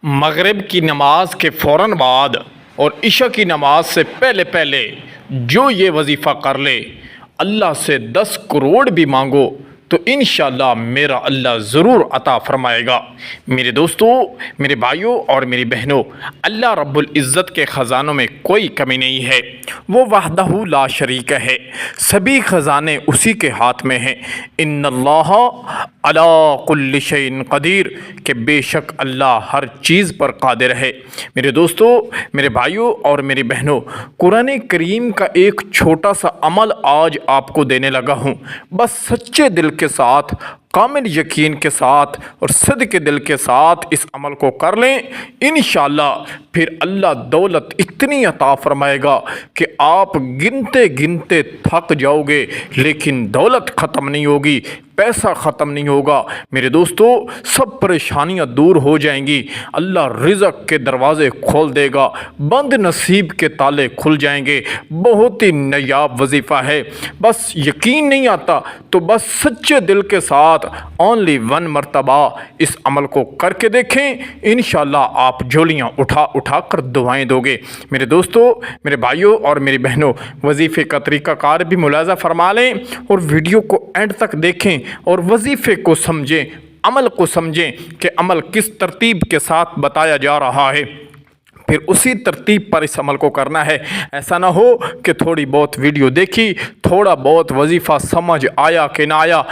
مغرب کی نماز کے فوراً بعد اور عشاء کی نماز سے پہلے پہلے جو یہ وظیفہ کر لے، اللہ سے 10 کروڑ بھی مانگو تو انشاءاللہ میرا اللہ ضرور عطا فرمائے گا۔ میرے دوستو، میرے بھائیوں اور میری بہنوں، اللہ رب العزت کے خزانوں میں کوئی کمی نہیں ہے۔ وہ وحدہ لا شریک ہے، سبھی خزانے اسی کے ہاتھ میں ہیں۔ ان اللہ علی کل شیء قدیر، کہ بے شک اللہ ہر چیز پر قادر ہے۔ میرے دوستو، میرے بھائیوں اور میری بہنوں، قرآن کریم کا ایک چھوٹا سا عمل آج آپ کو دینے لگا ہوں۔ بس سچے دل کے ساتھ، کامل یقین کے ساتھ اور صدق دل کے ساتھ اس عمل کو کر لیں، انشاءاللہ پھر اللہ دولت اتنی عطا فرمائے گا کہ آپ گنتے گنتے تھک جاؤ گے، لیکن دولت ختم نہیں ہوگی، پیسہ ختم نہیں ہوگا۔ میرے دوستو، سب پریشانیاں دور ہو جائیں گی، اللہ رزق کے دروازے کھول دے گا، بند نصیب کے تالے کھل جائیں گے۔ بہت ہی نایاب وظیفہ ہے۔ بس یقین نہیں آتا تو بس سچے دل کے ساتھ اونلی 1 مرتبہ اس عمل کو کر کے دیکھیں، انشاءاللہ آپ جھولیاں اٹھا اٹھا کر دعائیں دو گے۔ میرے دوستو، میرے بھائیوں اور میری بہنوں، وظیفے کا طریقہ کار بھی ملاحظہ فرما لیں اور ویڈیو کو اینڈ تک دیکھیں اور وظیفے کو سمجھیں، عمل کو سمجھیں کہ عمل کس ترتیب کے ساتھ بتایا جا رہا ہے، پھر اسی ترتیب پر اس عمل کو کرنا ہے۔ ایسا نہ ہو کہ تھوڑی بہت ویڈیو دیکھی، تھوڑا بہت وظیفہ سمجھ آیا کہ نہ آیا،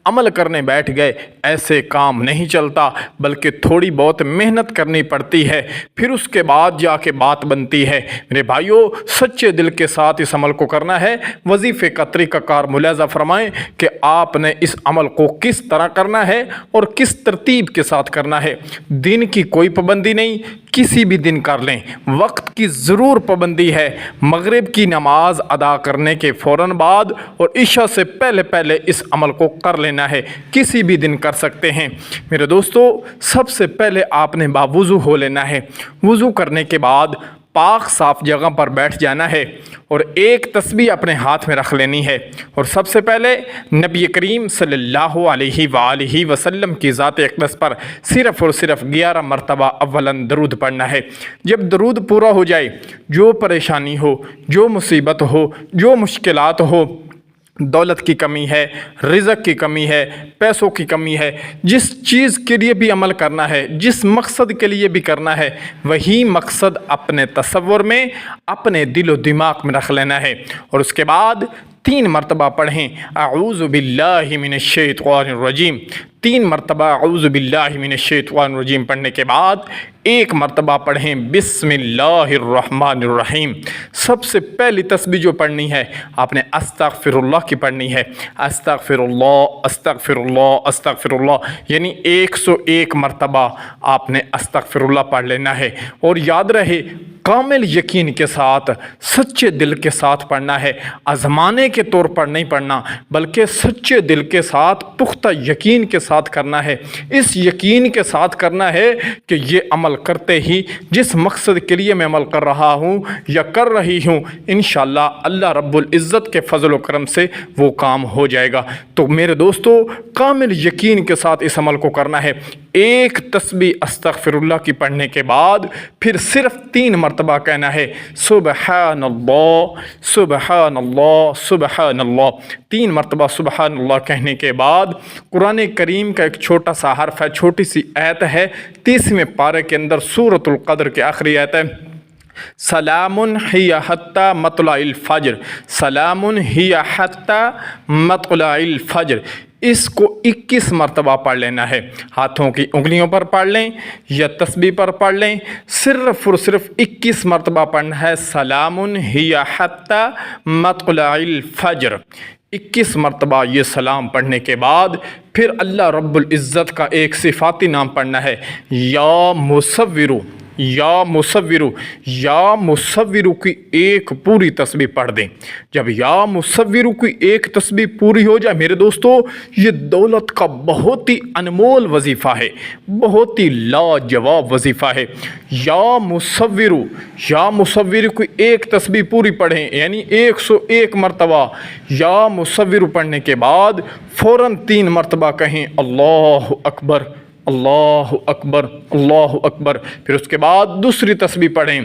عمل کرنے بیٹھ گئے، ایسے کام نہیں چلتا، بلکہ تھوڑی بہت محنت کرنی پڑتی ہے، پھر اس کے بعد جا کے بات بنتی ہے۔ میرے بھائیوں، سچے دل کے ساتھ اس عمل کو کرنا ہے۔ وظیفے کا طریقہ کار ملاحظہ فرمائیں کہ آپ نے اس عمل کو کس طرح کرنا ہے اور کس ترتیب کے ساتھ کرنا ہے۔ دن کی کوئی پابندی نہیں، کسی بھی دن کر لیں۔ وقت کی ضرور پابندی ہے، مغرب کی نماز ادا کرنے کے فوراً بعد اور عشاء سے پہلے پہلے اس عمل کو کر لینا ہے، کسی بھی دن کر سکتے ہیں۔ میرے دوستو، سب سے پہلے آپ نے باوضو ہو لینا ہے۔ وضو کرنے کے بعد پاک صاف جگہ پر بیٹھ جانا ہے اور ایک تسبیح اپنے ہاتھ میں رکھ لینی ہے، اور سب سے پہلے نبی کریم صلی اللہ علیہ وآلہ وسلم کی ذات اقدس پر صرف اور صرف 11 مرتبہ اولاً درود پڑھنا ہے۔ جب درود پورا ہو جائے، جو پریشانی ہو، جو مصیبت ہو، جو مشکلات ہو، دولت کی کمی ہے، رزق کی کمی ہے، پیسوں کی کمی ہے، جس چیز کے لیے بھی عمل کرنا ہے، جس مقصد کے لیے بھی کرنا ہے، وہی مقصد اپنے تصور میں، اپنے دل و دماغ میں رکھ لینا ہے، اور اس کے بعد 3 مرتبہ پڑھیں اعوذ باللہ من الشیطان الرجیم۔ 3 مرتبہ اعوذ باللہ من الشیطان الرجیم پڑھنے کے بعد 1 مرتبہ پڑھیں بسم اللہ الرحمن الرحیم۔ سب سے پہلی تسبیح جو پڑھنی ہے، آپ نے استغفر اللہ کی پڑھنی ہے۔ استغفر اللہ، استغفر اللہ، استغفر اللہ، یعنی 101 مرتبہ آپ نے استغفر اللہ پڑھ لینا ہے، اور یاد رہے کامل یقین کے ساتھ، سچے دل کے ساتھ پڑھنا ہے۔ آزمانے کے طور پر نہیں پڑھنا، بلکہ سچے دل کے ساتھ، پختہ یقین کے ساتھ کرنا ہے۔ اس یقین کے ساتھ کرنا ہے کہ یہ عمل کرتے ہی جس مقصد کے لیے میں عمل کر رہا ہوں یا کر رہی ہوں، انشاءاللہ اللہ رب العزت کے فضل و کرم سے وہ کام ہو جائے گا۔ تو میرے دوستو، کامل یقین کے ساتھ اس عمل کو کرنا ہے۔ ایک تسبیح استغفر اللہ کی پڑھنے کے بعد پھر صرف 3 مرتبہ کہنا ہے سبحان اللہ، سبحان اللہ، سبحان اللہ۔ 3 مرتبہ سبحان اللہ کہنے کے بعد قرآن کریم کا ایک چھوٹا سا حرف ہے، چھوٹی سی آیت ہے، 30ویں پارے کے اندر سورۃ القدر کی آخری آیت ہے، سلام ہی حتی مطلع الفجر، سلام ہی حتی مطلع الفجر۔ اس کو 21 مرتبہ پڑھ لینا ہے۔ ہاتھوں کی انگلیوں پر پڑھ لیں یا تسبیح پر پڑھ لیں، صرف اور صرف 21 مرتبہ پڑھنا ہے، سلام ہی حتی مطلع الفجر۔ 21 مرتبہ یہ سلام پڑھنے کے بعد پھر اللہ رب العزت کا ایک صفاتی نام پڑھنا ہے، یا مصورو، یا مصورو، یا مصورو کی ایک پوری تسبیح پڑھ دیں۔ جب یا مصورو کی ایک تسبیح پوری ہو جائے، میرے دوستو، یہ دولت کا بہت ہی انمول وظیفہ ہے، بہت ہی لاجواب وظیفہ ہے۔ یا مصورو، یا مصورو کی ایک تسبیح پوری پڑھیں، یعنی 101 مرتبہ یا مصورو پڑھنے کے بعد فوراً 3 مرتبہ کہیں اللہ اکبر، اللہ اکبر اللہ اکبر۔ پھر اس کے بعد دوسری تسبیح پڑھیں،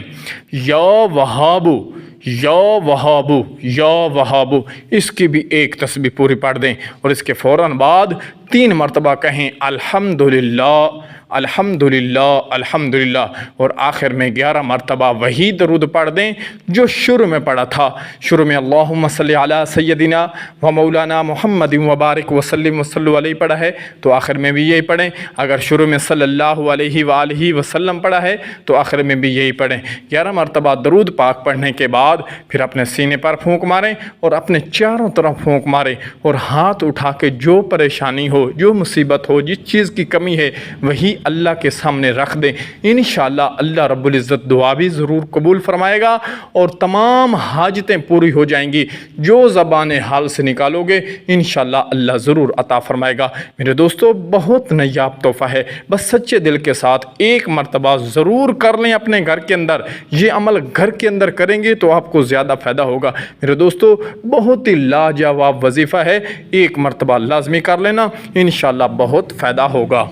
یا وہابو یا وہابو یا وہابو، اس کی بھی ایک تسبیح پوری پڑھ دیں، اور اس کے فوراً بعد 3 مرتبہ کہیں الحمدللہ الحمدللہ الحمدللہ، اور آخر میں 11 مرتبہ وہی درود پڑھ دیں جو شروع میں پڑھا تھا۔ شروع میں اللہم صلی علی سیدنا و مولانا محمد وبارک وسلم وصلو علیہ پڑھا ہے تو آخر میں بھی یہی پڑھیں، اگر شروع میں صلی اللہ علیہ وآلہ وسلم پڑھا ہے تو آخر میں بھی یہی پڑھیں۔ 11 مرتبہ درود پاک پڑھنے کے بعد پھر اپنے سینے پر پھونک ماریں اور اپنے چاروں طرف پھونک ماریں، اور ہاتھ اٹھا کے جو پریشانی ہو، جو مصیبت ہو، جس چیز کی کمی ہے وہی اللہ کے سامنے رکھ دیں۔ انشاءاللہ اللہ رب العزت دعا بھی ضرور قبول فرمائے گا اور تمام حاجتیں پوری ہو جائیں گی۔ جو زبان حال سے نکالو گے انشاءاللہ اللہ ضرور عطا فرمائے گا۔ میرے دوستو بہت نایاب تحفہ ہے، بس سچے دل کے ساتھ ایک مرتبہ ضرور کر لیں اپنے گھر کے اندر۔ یہ عمل گھر کے اندر کریں گے تو آپ کو زیادہ فائدہ ہوگا۔ میرے دوستو بہت ہی لاجواب وظیفہ ہے، ایک مرتبہ لازمی کر لینا، انشاءاللہ بہت فائدہ ہوگا۔